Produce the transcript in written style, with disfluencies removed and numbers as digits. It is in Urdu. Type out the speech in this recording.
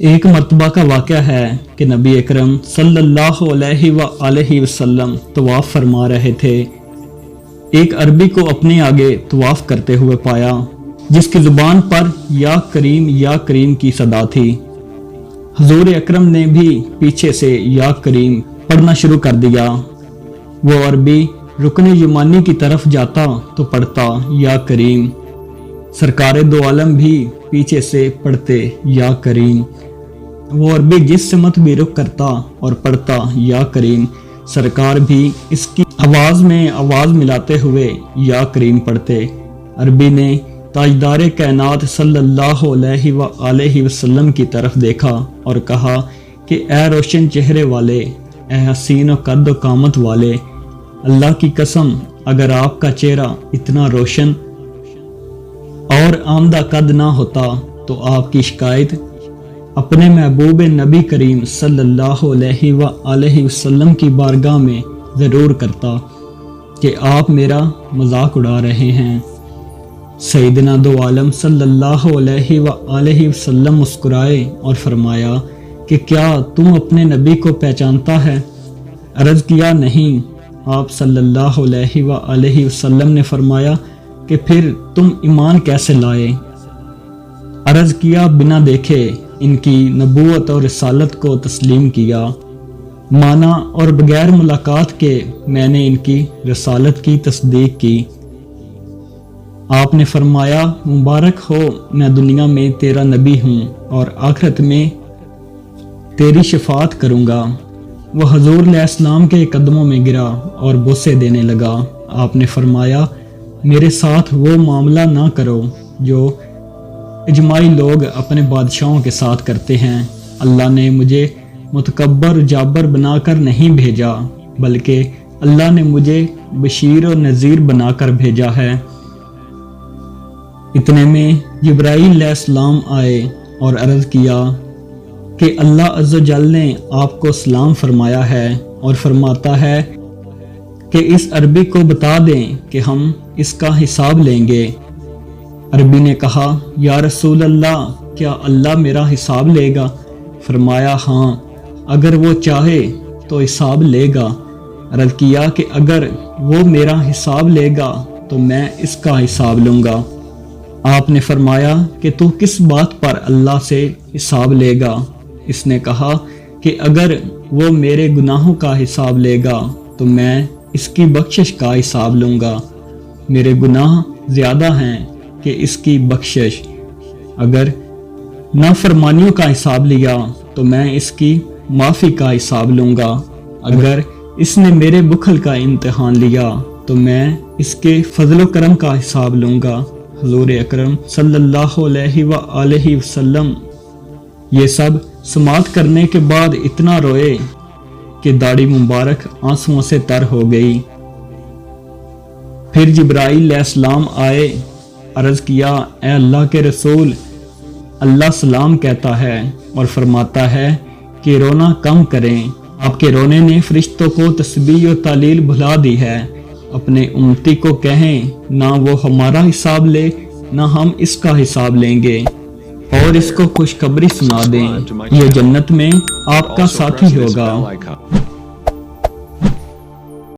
ایک مرتبہ کا واقعہ ہے کہ نبی اکرم صلی اللہ علیہ وسلم طواف فرما رہے تھے۔ ایک عربی کو اپنے آگے طواف کرتے ہوئے پایا جس کی زبان پر یا کریم کی صدا تھی۔ حضور اکرم نے بھی پیچھے سے یا کریم پڑھنا شروع کر دیا۔ وہ عربی رکن یمانی کی طرف جاتا تو پڑھتا یا کریم، سرکار دو عالم بھی پیچھے سے پڑھتے یا کریم۔ وہ عربی جس سمت بھی رخ کرتا اور پڑھتا یا کریم، سرکار بھی اس کی آواز میں آواز ملاتے ہوئے یا کریم پڑھتے۔ عربی نے تاجدار کائنات صلی اللہ علیہ وسلم کی طرف دیکھا اور کہا کہ اے روشن چہرے والے، اے حسین و قد و قامت والے، اللہ کی قسم اگر آپ کا چہرہ اتنا روشن اور آمدہ قد نہ ہوتا تو آپ کی شکایت اپنے محبوب نبی کریم صلی اللہ علیہ وسلم کی بارگاہ میں ضرور کرتا کہ آپ میرا مذاق اڑا رہے ہیں۔ سیدنا دو عالم صلی اللہ علیہ وسلم مسکرائے اور فرمایا کہ کیا تم اپنے نبی کو پہچانتا ہے؟ عرض کیا نہیں۔ آپ صلی اللہ علیہ وسلم نے فرمایا کہ پھر تم ایمان کیسے لائے؟ عرض کیا بنا دیکھے ان کی نبوت اور رسالت کو تسلیم کیا، مانا اور بغیر ملاقات کے میں نے ان کی رسالت کی تصدیق کی۔ آپ نے فرمایا مبارک ہو، میں دنیا میں تیرا نبی ہوں اور آخرت میں تیری شفاعت کروں گا۔ وہ حضور علیہ السلام کے قدموں میں گرا اور بوسے دینے لگا۔ آپ نے فرمایا میرے ساتھ وہ معاملہ نہ کرو جو اجماعی لوگ اپنے بادشاہوں کے ساتھ کرتے ہیں۔ اللہ نے مجھے متکبر جابر بنا کر نہیں بھیجا، بلکہ اللہ نے مجھے بشیر و نذیر بنا کر بھیجا ہے۔ اتنے میں جبرائیل علیہ السلام آئے اور عرض کیا کہ اللہ عز و جل نے آپ کو سلام فرمایا ہے اور فرماتا ہے کہ اس عربی کو بتا دیں کہ ہم اس کا حساب لیں گے۔ عربی نے کہا یا رسول اللہ، کیا اللہ میرا حساب لے گا؟ فرمایا ہاں، اگر وہ چاہے تو حساب لے گا۔ عرض کیا کہ اگر وہ میرا حساب لے گا تو میں اس کا حساب لوں گا۔ آپ نے فرمایا کہ تو کس بات پر اللہ سے حساب لے گا؟ اس نے کہا کہ اگر وہ میرے گناہوں کا حساب لے گا تو میں اس کی بخشش کا حساب لوں گا۔ میرے گناہ زیادہ ہیں کہ اس کی بخشش۔ اگر نافرمانیوں کا حساب لیا تو میں اس کی معافی کا حساب لوں گا۔ اگر اس نے میرے بخل کا امتحان لیا تو میں اس کے فضل و کرم کا حساب لوں گا۔ حضور اکرم صلی اللہ علیہ وسلم یہ سب سماعت کرنے کے بعد اتنا روئے کہ داڑھی مبارک آنسوؤں سے تر ہو گئی۔ پھر جبرائیل علیہ السلام آئے، عرض کیا اے اللہ کے رسول، اللہ سلام کہتا ہے اور فرماتا ہے کہ رونا کم کریں۔ آپ کے رونے نے فرشتوں کو تسبیح و تعلیل بھلا دی ہے۔ اپنے امتی کو کہیں نہ وہ ہمارا حساب لے نہ ہم اس کا حساب لیں گے، اور اس کو خوشخبری سنا دیں، یہ جنت میں آپ کا ساتھی ہوگا۔